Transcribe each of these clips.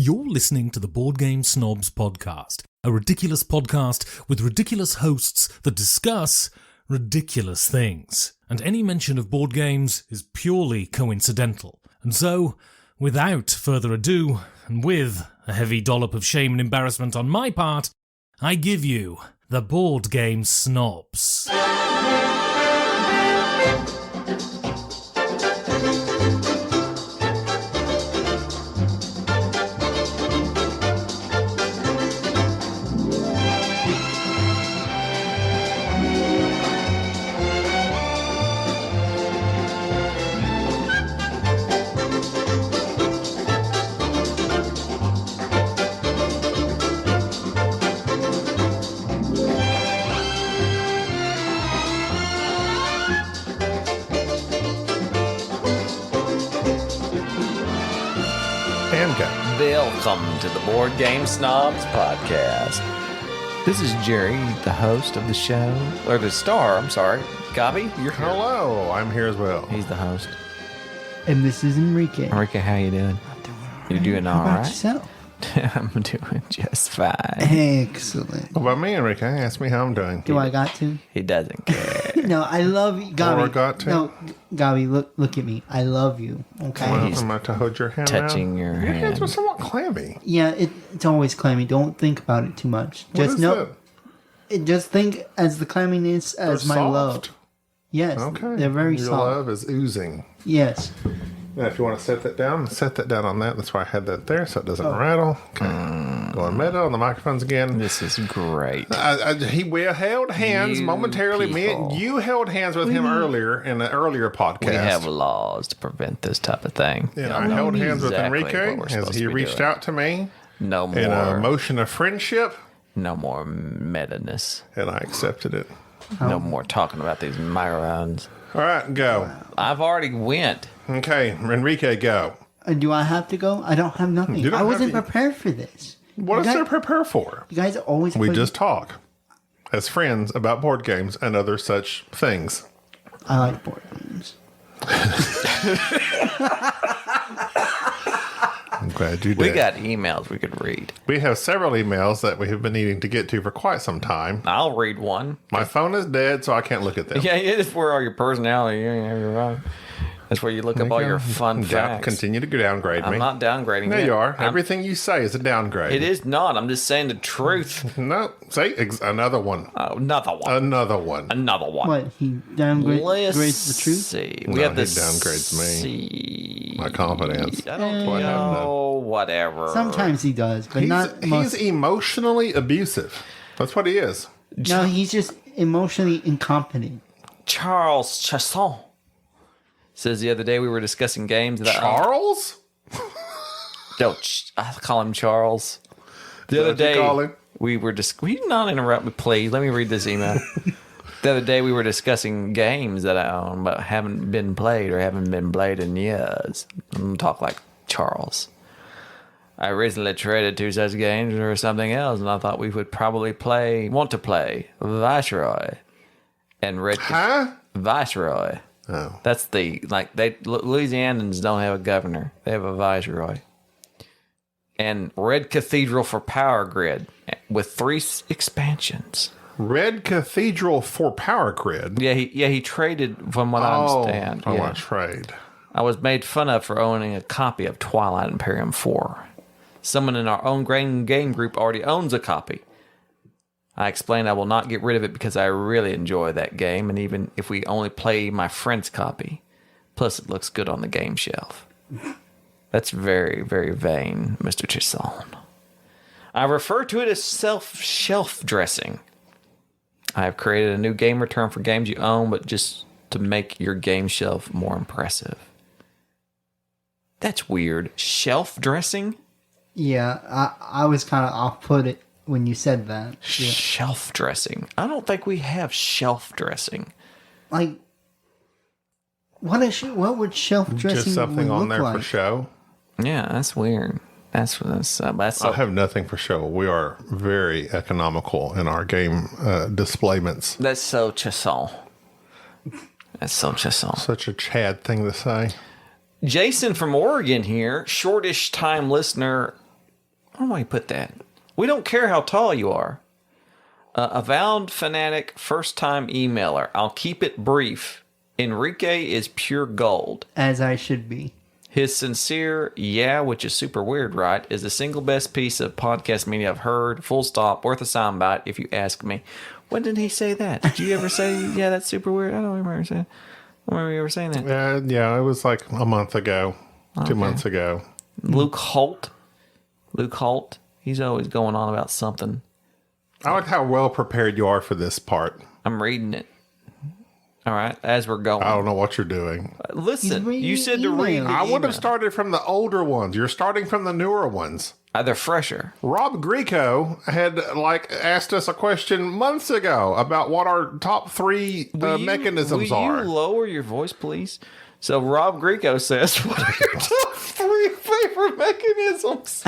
You're listening to the Board Game Snobs podcast, a ridiculous podcast with ridiculous hosts that discuss ridiculous things. And any mention of board games is purely coincidental. And so, without further ado, and with a heavy dollop of shame and embarrassment on my part, I give you the Board Game Snobs. Welcome to the Board Game Snobs podcast. This is Jerry, the host of the show, or the star, I'm sorry. Gabi, you're here. Hello, I'm here as well. He's the host. And this is Enrique. Enrique, how you doing? I'm doing all right. You're doing all How about right? yourself? I'm doing just fine. Excellent. What about me, Enrique? Ask me how I'm doing. Do I got to? He doesn't care. No, I love you, Gabi. Or got to? No, Gabi, look at me. I love you. Okay. Well, He's I'm about to hold your hand touching now. your Your hands were hand. somewhat clammy. Yeah, it's always clammy. Don't think about it too much. What Just is know. it? Just think as the clamminess as They're my soft. love. Yes. Okay. They're very your soft. love is oozing. Yes. Now, if you want to set that down on that. That's why I had that there, so it doesn't rattle. Okay. Going meta on the microphones again. This is great. We held hands You momentarily. people. You held hands with him earlier in an earlier podcast. We have laws to prevent this type of thing. And Y'all I know held hands with exactly Enrique what we're as supposed he to be reached doing. out to me No in a more, motion of friendship, no more meta-ness. and I accepted it. No more talking about these microphones. All right, go. I've already went. Okay, Enrique, go. Do I have to go? I don't have nothing. You don't I have wasn't to- prepared for this. What You is guys- there to prepare for? You guys always We play- just talk as friends about board games and other such things. I like board games. I'm glad you did. We got emails we could read. We have several emails that we have been needing to get to for quite some time. I'll read one. My phone is dead, so I can't look at them. Yeah, it's where all your personality. Yeah, you're right. That's where you look up all your fun facts. Continue to downgrade me. I'm not downgrading. There it. you are. I'm- Everything you say is a downgrade. It is not. I'm just saying the truth. No, say another one. Another one. Another one. Another one. What? He downgrades Let's the truth? see. No, We have he this. downgrades me. My confidence. I don't What know. Whatever. Sometimes he does, but not He's most. emotionally abusive. That's what he is. No, he's just emotionally incompetent. Charles Chasson says the other day we were discussing games that Charles? I call him Charles. The Is other that what you day call him? we were will you not interrupt me, please? Let me read this email. The other day we were discussing games that I own but haven't been played or haven't been played in years. I'm gonna talk like Charles. I recently traded two such games or something else, and I thought we would probably want to play Viceroy and Red Huh? Viceroy. Oh. That's Louisianans don't have a governor; they have a viceroy. And Red Cathedral for Power Grid with 3 expansions. Red Cathedral for Power Grid. Yeah, he traded from what I understand. I Yeah. want to trade. I was made fun of for owning a copy of Twilight Imperium 4. Someone in our own game group already owns a copy. I explained I will not get rid of it because I really enjoy that game, and even if we only play my friend's copy. Plus, it looks good on the game shelf. That's very, very vain, Mr. Chisholm. I refer to it as shelf dressing. I have created a new game return for games you own, but just to make your game shelf more impressive. That's weird. Shelf dressing? Yeah, I was kind of off-put when you said that. Yeah. Shelf dressing. I don't think we have shelf dressing. Like, what would shelf dressing Just something would on look there like? for show. Yeah, that's weird. That's I have nothing for show. We are very economical in our game displayments. That's so Chasson. That's so Chasson. Such a Chad thing to say. Jason from Oregon here, shortish time listener, I don't know why you put that. We don't care how tall you are. Avowed fanatic, first-time emailer. I'll keep it brief. Enrique is pure gold. As I should be. His sincere, yeah, which is super weird, right, is the single best piece of podcast media I've heard, full stop, worth a soundbite, if you ask me. When did he say that? Did you ever say, yeah, that's super weird? I don't remember saying. I don't remember you ever saying that. Yeah, it was like a month ago, 2 months ago. Luke Holt. He's always going on about something. I like how well prepared you are for this part. I'm reading it. All right, as we're going. I don't know what you're doing. Listen, He's you said to read. reading The I would email. have started from the older ones. You're starting from the newer ones. They're fresher. Rob Greco had asked us a question months ago about what our top three mechanisms will are. you lower your voice, please? So Rob Greco says, what are your top 3 favorite mechanisms?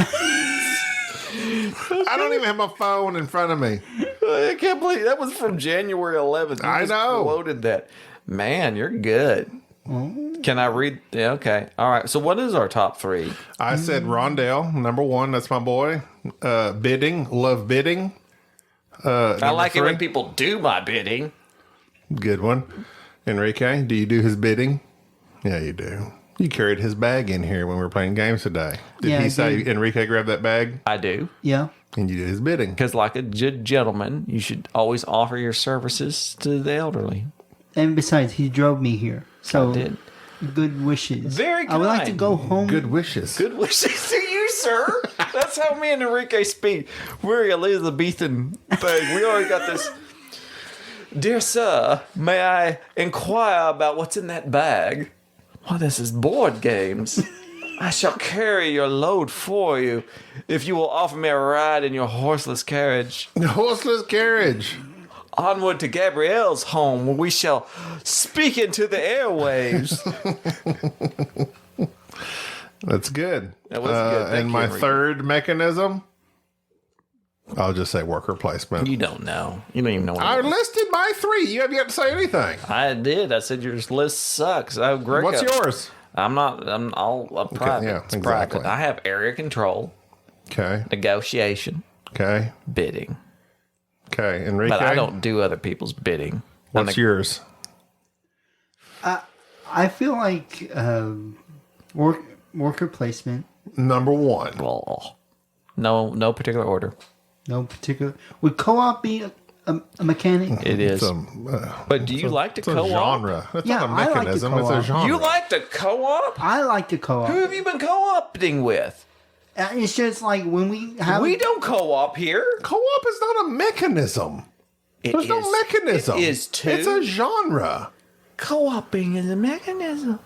I don't even have my phone in front of me. I can't believe that was from January 11th. You I just know. Quoted that. Man, you're good. Can I read? Yeah, okay. All right. So what is our top 3? I said Rondell, number 1. That's my boy. Bidding, love bidding. I like it 3, when people do my bidding. good one. Enrique, do you do his bidding? Yeah, you do. You carried his bag in here when we were playing games today. Did Yeah, he I say, did. Enrique, grab that bag? I do. Yeah. And you did his bidding. Because like a good gentleman, you should always offer your services to the elderly. And besides, he drove me here. So I did. good wishes. Very I would like to kind. go home. Good wishes. Good wishes to you, sir. That's how me and Enrique speak. We're Elizabethan thing. We already got this. Dear sir, may I inquire about what's in that bag? Well, this is board games. I shall carry your load for you if you will offer me a ride in your horseless carriage. Horseless carriage. Onward to Gabrielle's home, where we shall speak into the airwaves. That's good. That was good. Thank And you, my Enrique. third mechanism, I'll just say worker placement. You don't know. You don't even know what I it is. listed my 3. You have yet to say anything. I did. I said your list sucks. Oh, Greco. What's yours? I'm private. yeah, It's exactly. private. I have area control, Okay. negotiation, Okay. bidding. Okay. Enrique, But I don't do other people's bidding. what's yours? I feel like worker placement. Number 1. Well, no particular order. No particular. Would co-op be a mechanic? It is. But do you like to It's a co-op? genre. It's Yeah, not a I like to mechanism. It's a co-op. genre. You like to co-op? I like to co-op. Who have you been co-opting with? It's just like when we have. We don't co-op here. Co-op is not a mechanism. It There's no is- mechanism. It is too. It's a genre. Co-oping is a mechanism.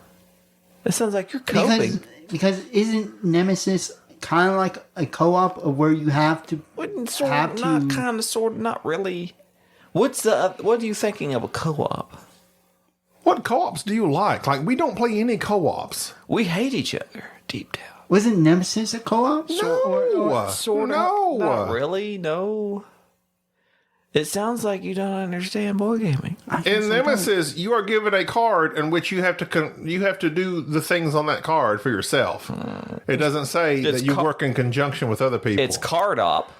It sounds like you're coping. because isn't Nemesis kind of like a co-op of where you have to Wouldn't sort have of, to not kind of, sort of, not really. What are you thinking of a co-op? What co-ops do you like? Like, we don't play any co-ops. We hate each other deep down. Wasn't Nemesis a co-op? No. Sort of. No. Not really. No. It sounds like you don't understand board gaming. In Nemesis, you are given a card in which you have to you have to do the things on that card for yourself. It doesn't say It's that you ca- work in conjunction with other people. It's card op.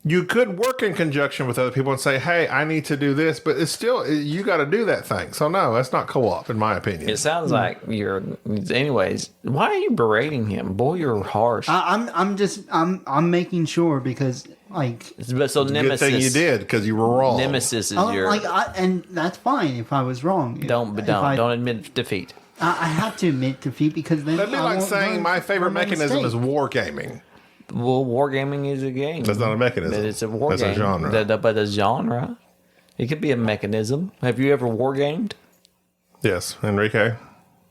You could work in conjunction with other people and say, "Hey, I need to do this," but it's still you got to do that thing. So no, that's not co-op in my opinion. It sounds like you're. Anyways, why are you berating him? Boy, you're harsh. I'm making sure because like But so Good Nemesis. thing you did because you were wrong. Nemesis is your. and that's fine if I was wrong. Don't admit defeat. I have to admit defeat because then That'd be I like won't saying learn my favorite from my mechanism is mistake. wargaming. Well, wargaming is a game. That's not a mechanism. It's a war That's game. a genre. But a genre. It could be a mechanism. Have you ever wargamed? Yes, Enrique.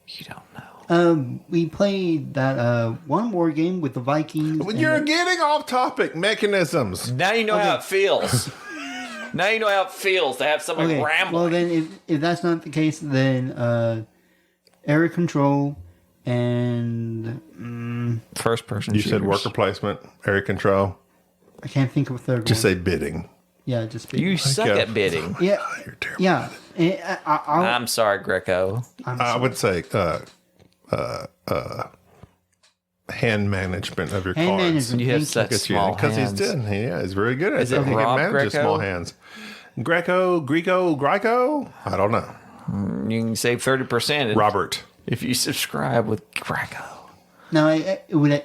You don't know. We played that one war game with the Vikings. and You're getting off topic. Mechanisms. Now you know how it feels. Now you know how it feels to have somebody rambling. Well, then if that's not the case, then area control and First person. You said worker placement, area control. I can't think of a third Just one. say bidding. Yeah, just You suck Okay. at bidding. yeah, You're terrible. yeah. I'm sorry, Greco. I would say hand management of your Hand cards. management. You have Thank such Because small he's hands. done. Yeah, he's very good at Is it. it He Rob can manage Greco? small hands. Greco? I don't know. You can save 30% Robert. if you subscribe with Greco. No, it would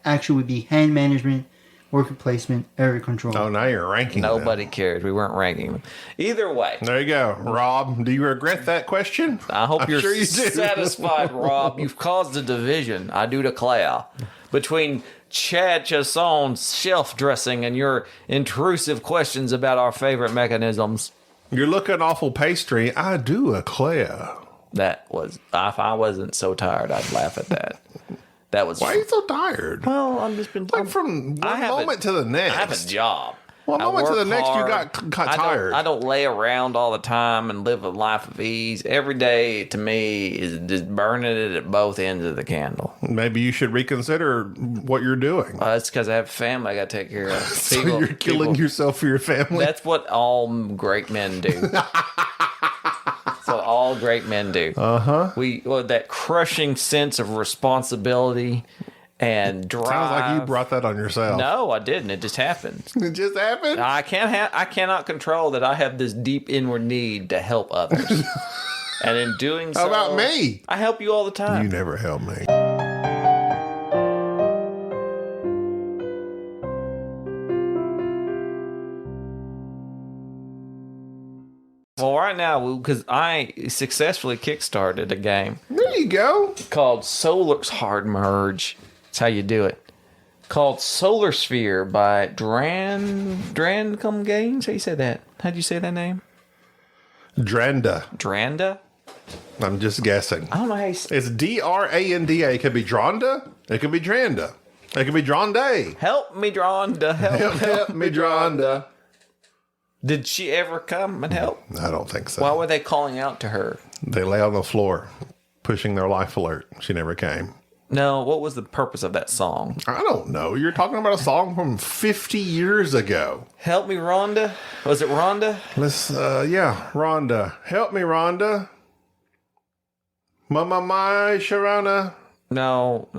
actually be hand management, worker placement, area control. Oh, now you're ranking them. Nobody cares. We weren't ranking them. Either way, There you go. Rob, do you regret that question? I hope I'm you're sure you do. satisfied, Rob. You've caused a division, I do declare, between Chad Chasson's shelf dressing and your intrusive questions about our favorite mechanisms. You're looking awful pastry. I do declare. That was, if I wasn't so tired, I'd laugh at that. That was. Why are you so tired? Well, I'm just been. Like from I one have moment to the next. I have a job. One I moment to work the next, you hard. got tired. I don't lay around all the time and live a life of ease. Every day to me is just burning it at both ends of the candle. Maybe you should reconsider what you're doing. That's because I have a family I got to take care of. So you're killing yourself for your family. That's what all great men do. That's what all great men do. That crushing sense of responsibility and drive. Sounds like you brought that on yourself. No, I didn't. It just happened. It just happened. I cannot control that I have this deep inward need to help others. And in doing so, How about me? I help you all the time. You never help me. Well, right now, because I successfully kickstarted a game There you go. called Solar's Hard Merge. That's how you do it. Called Solar Sphere by Dranda Games. How you say that? How'd you say that name? Dranda. Dranda? I'm just guessing. I don't know how you say It's Dranda. It could be Dronda. It could be Dranda. It could be Dronda. Help me, Dranda. Help me, Dronda. Did she ever come and help? I don't think so. Why were they calling out to her? They lay on the floor, pushing their life alert. She never came. No, what was the purpose of that song? I don't know. You're talking about a song from 50 years ago. Help me, Rhonda? Was it Rhonda? Rhonda. Help me, Rhonda. Mama, my Sharona. No.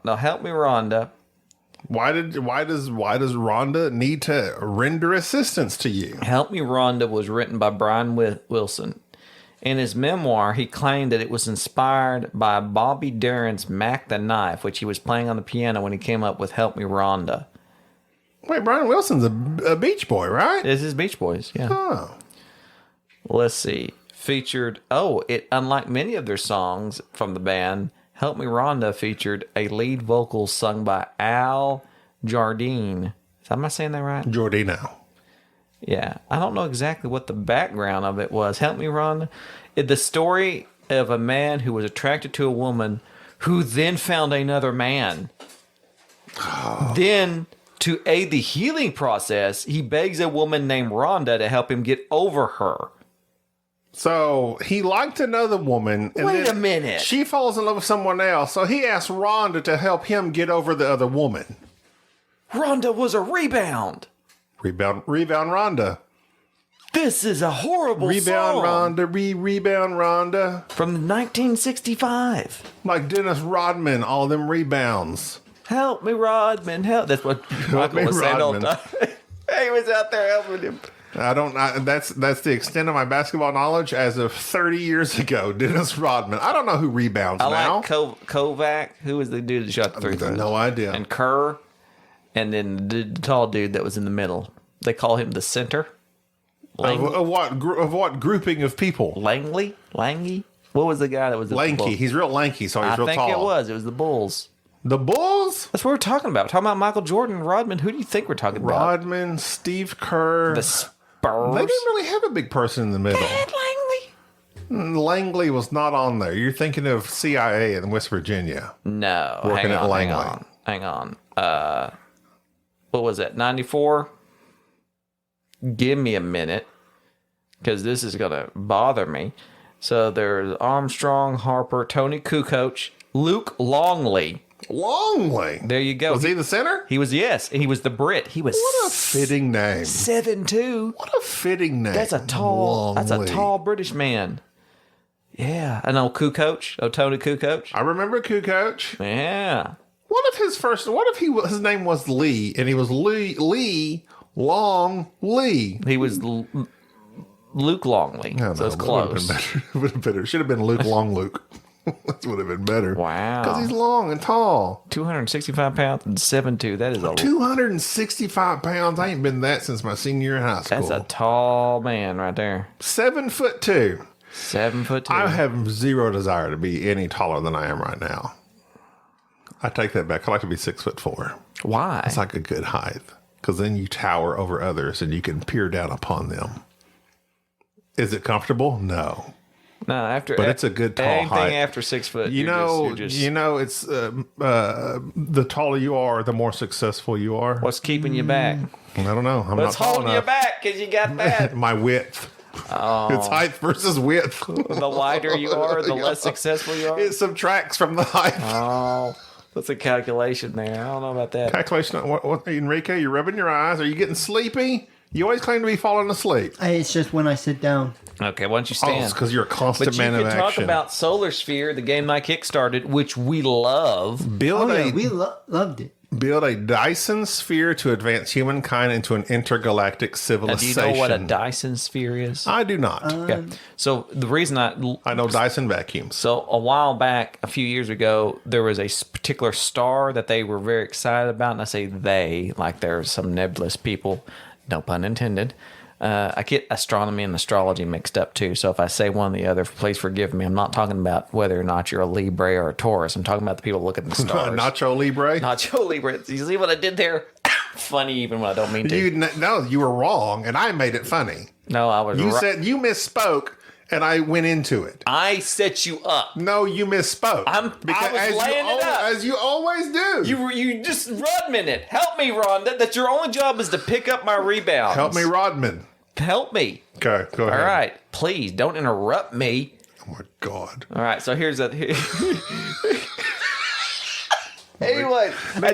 Help me, Rhonda. Why does Rhonda need to render assistance to you? Help Me, Rhonda was written by Brian Wilson. In his memoir, he claimed that it was inspired by Bobby Darin's Mac the Knife, which he was playing on the piano when he came up with Help Me, Rhonda. Wait, Brian Wilson's a Beach Boy, right? This is Beach Boys, yeah. Oh. Let's see. Unlike many of their songs from the band, Help Me, Rhonda featured a lead vocal sung by Al Jardine. Am I saying that right? Giordino. Yeah. I don't know exactly what the background of it was. Help me, Rhonda. The story of a man who was attracted to a woman who then found another man. Then, to aid the healing process, he begs a woman named Rhonda to help him get over her. So he liked another woman. And Wait then a minute. She falls in love with someone else. So he asked Rhonda to help him get over the other woman. Rhonda was a rebound. Rebound Rhonda. This is a horrible Rebound song. Rhonda. Rebound Rhonda. From 1965. Like Dennis Rodman, all them rebounds. Help me, Rodman. Help. That's what Michael me, was saying all the Rodman. time. He was out there helping him. That's the extent of my basketball knowledge as of 30 years ago. Dennis Rodman. I don't know who rebounds I now. like Kovac. Who was the dude that shot the three throws? No idea. And Kerr. And then the tall dude that was in the middle. They call him the center. Of what grouping of people? Langley? What was the guy that was Lanky. He's real lanky, so he's I real think tall. it was. It was the Bulls. The Bulls? That's what we're talking about. We're talking about Michael Jordan and Rodman. Who do you think we're talking about? Rodman, Steve Kerr. The Spurs. They didn't really have a big person in the middle. Ed Langley. Langley was not on there. You're thinking of CIA in West Virginia. No. Working at Langley. Hang on. What was that? 94? Give me a minute. Because this is going to bother me. So there's Armstrong, Harper, Tony Kukoc, Luke Longley. Longley. There you go. Was he the center? He was, yes. He was the Brit. He was What a fitting name. 7'2". What a fitting name. That's a tall British man. Yeah. I know Tony Kukoc. I remember Kukoc. Yeah. What if his name was Lee and he was Lee Long Lee? He was Luke Longley. No, so it's It close. would have been better. It should have been Luke Long Luke. That would have been better. Wow. Because he's long and tall. 265 pounds and 7'2". That is a 265 pounds. I ain't been that since my senior year in high school. That's a tall man right there. 7'2". 7'2". I have zero desire to be any taller than I am right now. I take that back. I like to be 6'4". Why? It's like a good height. Because then you tower over others and you can peer down upon them. Is it comfortable? No. No, but it's a good tall anything height. after 6 foot. It's the taller you are, the more successul you are. What's keeping you back? I don't know. I'm What's not tall holding you enough. back? Because you got that. My width. Oh. It's height versus width. The wider you are, the less successful you are. It subtracts from the height. Oh, that's a calculation there. I don't know about that. Calculation. What, Enrique? You're rubbing your eyes. Are you getting sleepy? You always claim to be falling asleep. It's just when I sit down. Okay, why don't you stand? Oh, it's because you're a constant man of action. But you can talk about Solar Sphere, the game I kickstarted, which we love. We loved it. Build a Dyson sphere to advance humankind into an intergalactic civilization. Now, do you know what a Dyson sphere is? I do not. Okay. So the reason I know Dyson vacuums. So a while back, a few years ago, there was a particular star that they were very excited about. And I say they, like there's some nebulous people, no pun intended. I get astronomy and astrology mixed up too. So if I say one or the other, please forgive me. I'm not talking about whether or not you're a Libra or a Taurus. I'm talking about the people looking at the stars. Nacho Libre? Nacho Libre. You see what I did there? Funny even when I don't mean to. No, you were wrong, and I made it funny. No, I was You said you misspoke, and I went into it. I set you up. No, you misspoke. I was laying it up. As you always do. You just Rodman it. Help me, Rhonda. That your only job is to pick up my rebounds. Help me, Rodman. Help me. Okay, go ahead. All right. Please, don't interrupt me. Oh, my God. All right, so here's a... Anyway, a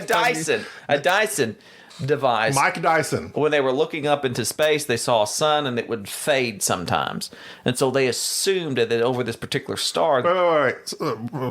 Dyson device. Mike Dyson. When they were looking up into space, they saw a sun and it would fade sometimes. And so they assumed that over this particular star... Wait.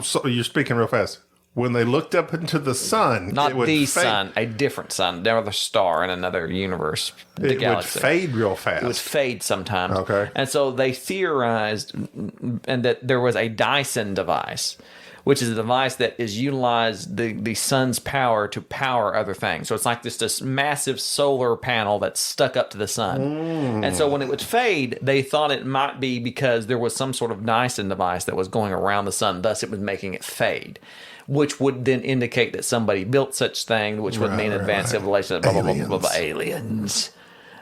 So you're speaking real fast. When they looked up into the sun, not it would the fade. sun, a different sun, another star in another universe, the it galaxy. Would fade real fast. It would fade sometimes. Okay. And so they theorized and that there was a Dyson device, which is a device that is utilized the sun's power to power other things. So it's like this massive solar panel that's stuck up to the sun. And so when it would fade, they thought it might be because there was some sort of Dyson device that was going around the sun, thus it was making it fade, which would then indicate that somebody built such thing, which would mean advanced civilization, blah, blah, blah, blah, blah, aliens.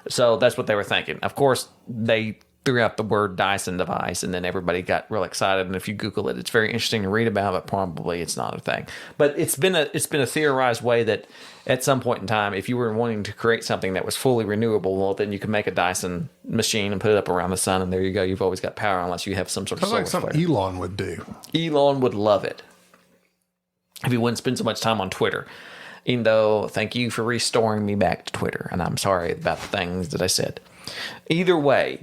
So that's what they were thinking. Of course, they threw out the word Dyson device, and then everybody got real excited. And if you Google it, it's very interesting to read about, but probably it's not a thing. But it's been a theorized way that at some point in time, if you were wanting to create something that was fully renewable, well, then you could make a Dyson machine and put it up around the sun, and there you go. You've always got power unless you have some sort of solar like something flare. Elon would do. Elon would love it if he wouldn't spend so much time on Twitter. Even though, thank you for restoring me back to Twitter, and I'm sorry about the things that I said. Either way,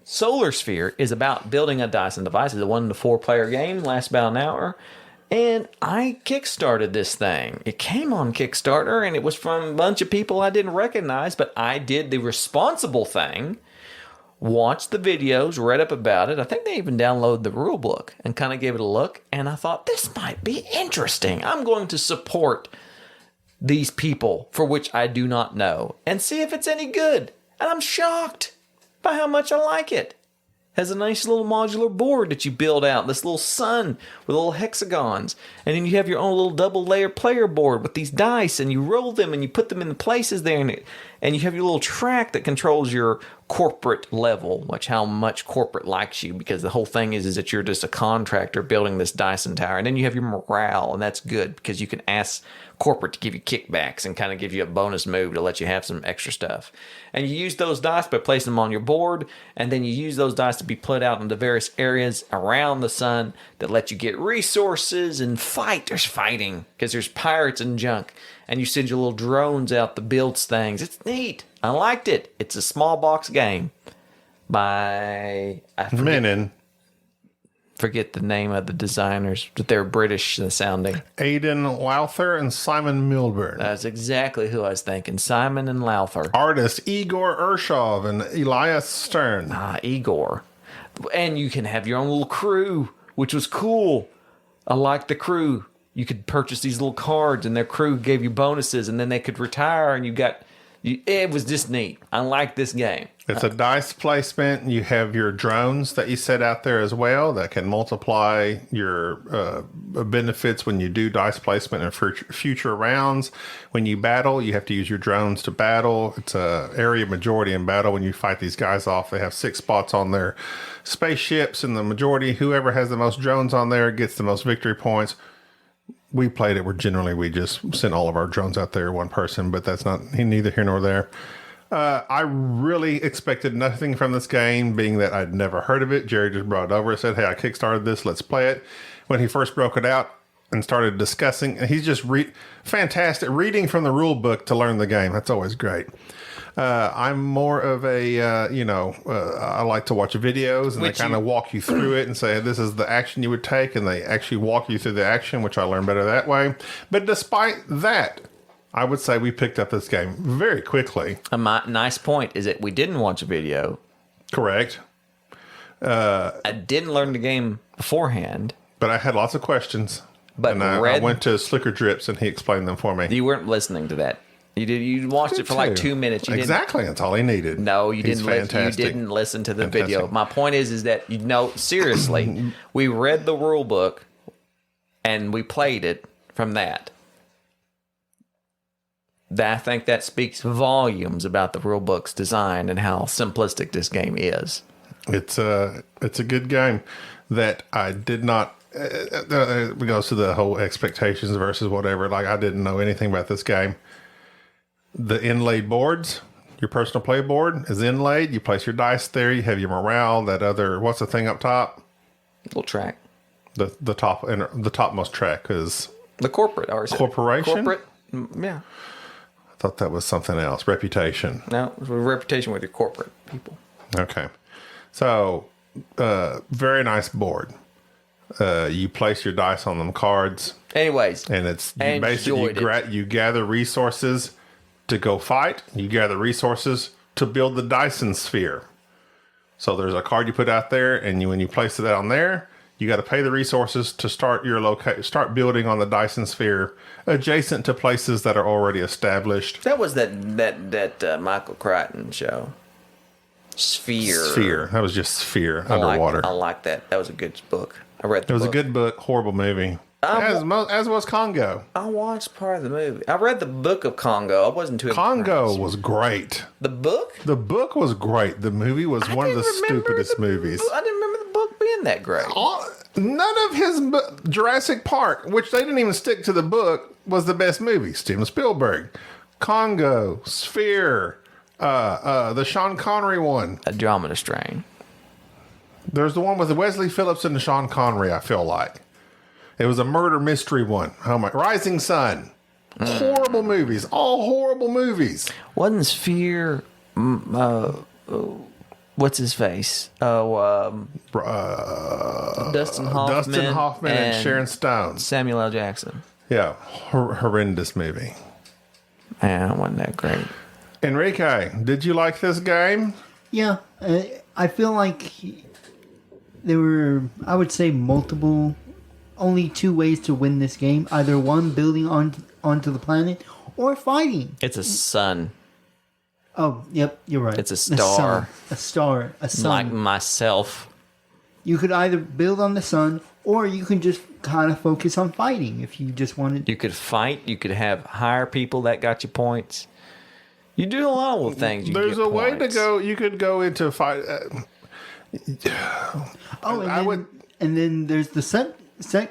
Solar Sphere is about building a Dyson device. It's a 1 to 4 player game, lasts about an hour. And I kickstarted this thing. It came on Kickstarter, and it was from a bunch of people I didn't recognize, but I did the responsible thing. Watched the videos, read up about it. I think they even downloaded the rule book and kind of gave it a look. And I thought, this might be interesting. I'm going to support these people for which I do not know and see if it's any good. And I'm shocked by how much I like it. Has a nice little modular board that you build out, this little sun with little hexagons. And then you have your own little double layer player board with these dice, and you roll them and you put them in the places there. And you have your little track that controls your corporate level, which how much corporate likes you, because the whole thing is that you're just a contractor building this Dyson tower. And then you have your morale, and that's good because you can ask corporate to give you kickbacks and kind of give you a bonus move to let you have some extra stuff. And you use those dice by placing them on your board, and then you use those dice to be put out into various areas around the sun that let you get resources and fight. There's fighting because there's pirates and junk. And you send your little drones out to build things. It's neat. I liked it. It's a small box game by... Menin. forget the name of the designers, but they're British sounding. Aidan Lowther and Simon Milburn. That's exactly who I was thinking. Simon and Lowther. Artist Igor Urshov and Elias Stern. Igor. And you can have your own little crew, which was cool. I liked the crew. You could purchase these little cards, and their crew gave you bonuses, and then they could retire, and it was just neat. I like this game. It's a dice placement. You have your drones that you set out there as well that can multiply your benefits when you do dice placement in future rounds. When you battle, you have to use your drones to battle. It's a area majority in battle. When you fight these guys off, they have 6 spots on their spaceships, and the majority, whoever has the most drones on there, gets the most victory points. We played it where generally we just sent all of our drones out there, one person, but that's neither here nor there. I really expected nothing from this game, being that I'd never heard of it. Jerry just brought it over and said, hey, I kickstarted this, let's play it. When he first broke it out and started discussing, and he's just fantastic reading from the rule book to learn the game. That's always great. I'm more of a, I like to watch videos, and they kind of walk you through it and say, this is the action you would take, and they actually walk you through the action, which I learn better that way. But despite that, I would say we picked up this game very quickly. A nice point is that we didn't watch a video. Correct. I didn't learn the game beforehand. But I had lots of questions. But and I went to Slicker Drips, and he explained them for me. You weren't listening to that. You did. You watched it for like 2 minutes. Exactly. That's all he needed. No, you didn't. You didn't listen to the video. My point is that seriously, we read the rule book, and we played it from that. I think that speaks volumes about the rule book's design and how simplistic this game is. It's a good game that I did not. It goes to the whole expectations versus whatever. Like, I didn't know anything about this game. The inlaid boards, your personal play board is inlaid. You place your dice there. You have your morale. That other, what's the thing up top? Little track. The top and the topmost track is the corporate. Or is corporation. Corporate. Yeah. I thought that was something else. Reputation. No, it was reputation with your corporate people. Okay. So, very nice board. You place your dice on them cards. Anyways. And it's you gather resources to go fight. You gather resources to build the Dyson sphere. So there's a card you put out there, and when you place it on there, you got to pay the resources to start start building on the Dyson sphere adjacent to places that are already established. That was that Michael Crichton show. Sphere. That was just Sphere underwater. I like that. That was a good book. I read the book. It was a good book, horrible movie. As was Congo. I watched part of the movie. I read the book of Congo. I wasn't too impressed. Congo was great. The book? The book was great. The movie was one of the stupidest movies. I didn't remember the book being that great. None of his Jurassic Park, which they didn't even stick to the book, was the best movie. Steven Spielberg. Congo. Sphere. The Sean Connery one. Andromeda Strain. There's the one with the Wesley Phillips and the Sean Connery, I feel like. It was a murder mystery one. Oh my! Rising Sun. Horrible movies. All horrible movies. Wasn't Sphere... what's his face? Dustin Hoffman. And Sharon Stone. Samuel L. Jackson. Yeah. Horrendous movie. Yeah, it wasn't that great. Enrique, did you like this game? Yeah. I feel like there were, I would say, only 2 ways to win this game. Either one, building onto the planet, or fighting. It's a sun. Oh, yep, you're right. It's a star. A sun. Like myself. You could either build on the sun, or you can just kind of focus on fighting if you just wanted. You could fight. You could hire people that got you points. You do a lot of things. There's a way to go. You could go into fight. And then there's the set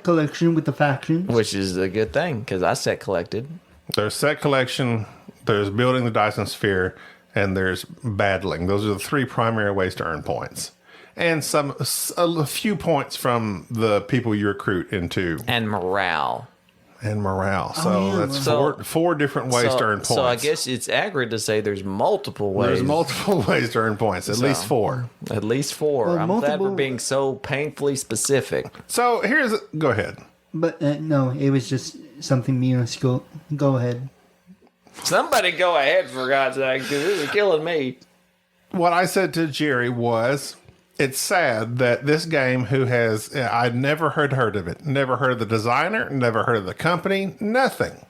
collection with the factions, which is a good thing because I set collected. There's set collection. There's building the Dyson sphere, and there's battling. Those are the 3 primary ways to earn points, and a few points from the people you recruit into, and morale. and morale. So yeah, that's well. four different ways to earn points. So I guess it's accurate to say there's multiple ways. There's multiple ways to earn points, at least 4. At least 4. Well, I'm glad multiple- we're being so painfully specific. So go ahead. But no, it was just something minuscule. Go ahead. Somebody go ahead, for God's sake, 'cause this is killing me. What I said to Jerry was, it's sad that this game, I'd never heard of it, never heard of the designer, never heard of the company, nothing.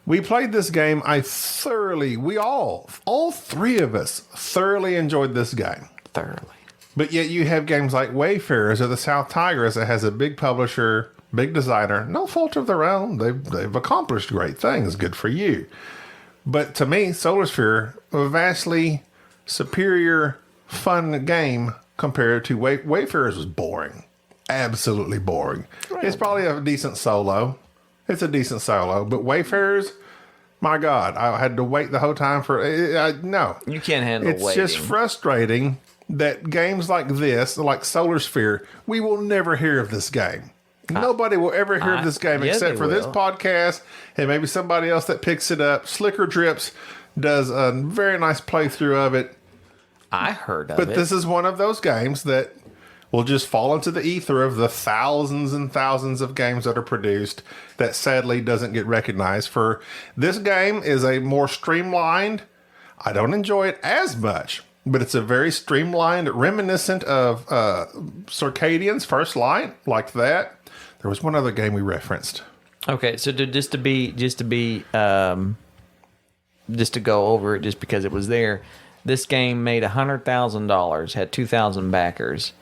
We played this game. All 3 of us thoroughly enjoyed this game. Thoroughly. But yet you have games like Wayfarers or the South Tigers that has a big publisher, big designer, no fault of their own. They've accomplished great things. Good for you. But to me, Solar Sphere, a vastly superior, fun game compared to Wayfarers was boring. Absolutely boring. It's probably a decent solo. It's a decent solo. But Wayfarers, my God, I had to wait the whole time for no. You can't handle It's waiting. just frustrating that games like this, like Solar Sphere, we will never hear of this game. Nobody will ever hear of this game yeah, except they for this will. podcast and maybe somebody else that picks it up. Slicker Drips does a very nice playthrough of it. I heard of But it. this is one of those games that will just fall into the ether of the thousands and thousands of games that are produced that sadly doesn't get recognized. For this game is a more streamlined. I don't enjoy it as much, but it's a very streamlined, reminiscent of Circadian's First Light, like that. There was one other game we referenced. Okay, so just to go over it, just because it was there, this game made $100,000, had 2,000 backers,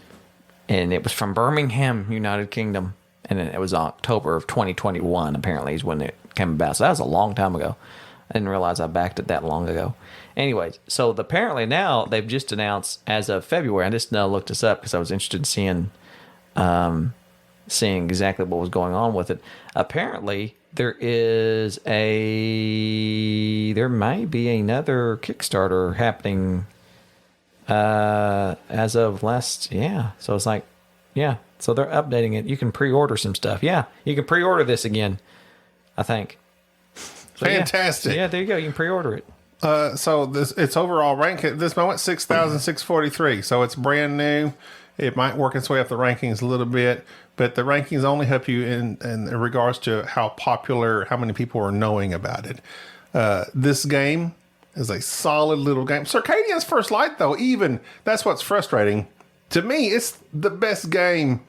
and it was from Birmingham, United Kingdom, and it was October of 2021. Apparently, is when it came about. So that was a long time ago. I didn't realize I backed it that long ago. Anyways, so apparently now they've just announced as of February. I just looked this up because I was interested in seeing exactly what was going on with it. Apparently, there may be another Kickstarter happening as of last, So it's like, so they're updating it. You can pre-order some stuff. Yeah, you can pre-order this again, I think. So, Fantastic. Yeah, there you go. You can pre-order it. So its overall rank at this moment 6,643. So it's brand new. It might work its way up the rankings a little bit, but the rankings only help you in regards to how popular, how many people are knowing about it. This game is a solid little game. Circadian's First Light, though, even that's what's frustrating. To me, it's the best game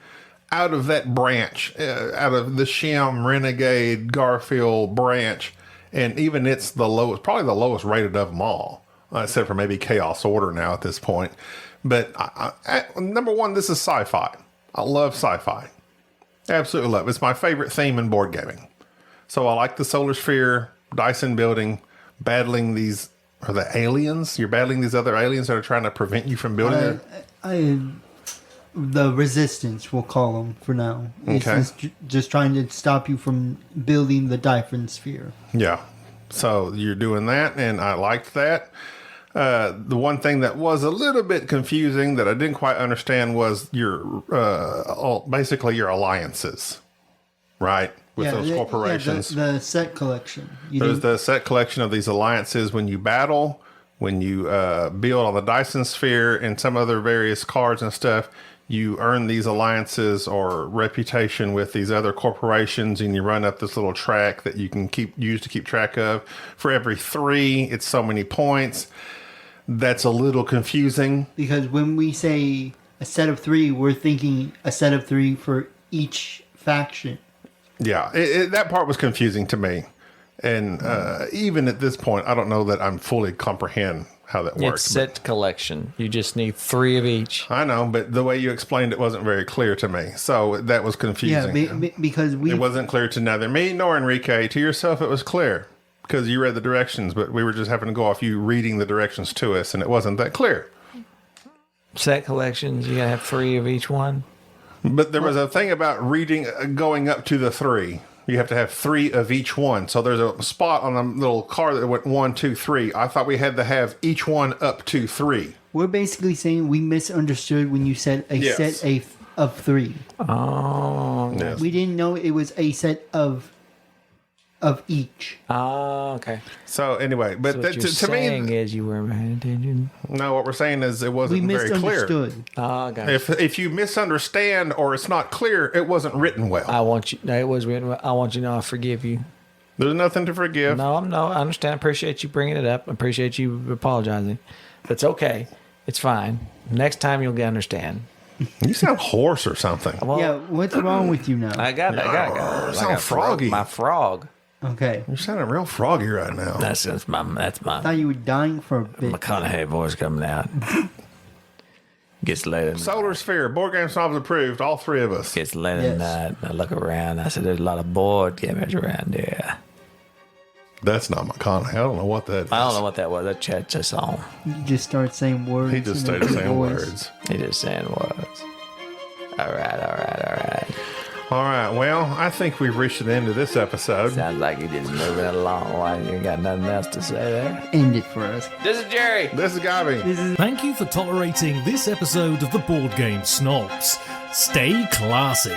out of that branch, out of the Shim, Renegade, Garfield branch. And even it's the lowest, probably the lowest rated of them all, except for maybe Chaos Order now at this point. But number one, this is sci-fi. I love sci-fi. Absolutely love it. It's my favorite theme in board gaming. So I like the Solar Sphere, Dyson building, battling these, are the aliens? You're battling these other aliens that are trying to prevent you from building it? The Resistance, we'll call them for now. It's Okay. just trying to stop you from building the Dyson Sphere. Yeah. So you're doing that, and I liked that. The one thing that was a little bit confusing that I didn't quite understand was your basically your alliances, right? With those corporations. The set collection. There's the set collection of these alliances when you battle, when you build on the Dyson Sphere and some other various cards and stuff. You earn these alliances or reputation with these other corporations, and you run up this little track that you can use to keep track of. For every 3, it's so many points. That's a little confusing. Because when we say a set of 3, we're thinking a set of 3 for each faction. Yeah, that part was confusing to me. And even at this point, I don't know that I'm fully comprehend how that works. It's set collection. You just need 3 of each. I know, but the way you explained it wasn't very clear to me. So that was confusing. Yeah, because it wasn't clear to neither me nor Enrique. To yourself, it was clear because you read the directions, but we were just having to go off you reading the directions to us, and it wasn't that clear. Set collections, you gotta have 3 of each one. But there was a thing about reading, going up to the 3. You have to have 3 of each one. So there's a spot on the little card that went 1, 2, 3. I thought we had to have each one up to 3. we're basically saying we misunderstood when you said of 3. Oh, Yes. We didn't know it was a set of each. oh, okay. So anyway, but So that, what you're to saying me, is you weren't paying attention. no. What we're saying is it We wasn't very clear. misunderstood. Oh, okay. If you misunderstand or it's not clear, it wasn't written well. I want you. It was written. I want you to know I forgive you. There's nothing to forgive. No, I understand. I appreciate you bringing it up. I appreciate you apologizing. But it's okay. It's fine. Next time you'll understand. You sound hoarse or something. Well, Yeah, what's wrong with you now? I got it. I You got sound it. froggy. My frog. Okay. You're sounding real froggy right now. That's my I thought you were dying for a bit. McConaughey voice coming out. Gets late at Solar Sphere, Board Game Snobs approved, all 3 of us. Gets late Yes. at night. I look around. I said, "There's a lot of board gamers around here." That's not McConaughey. I don't know what that is. I don't know what that was. That chat's a song. You just start saying words. He just in started a saying voice. words. He just saying words. All right. All right, well, I think we've reached the end of this episode. Sounds like you just moving along. Why you ain't got nothing else to say there? End it for us. This is Jerry. This is Gabby. This is Thank you for tolerating this episode of the Board Game Snobs. Stay classy.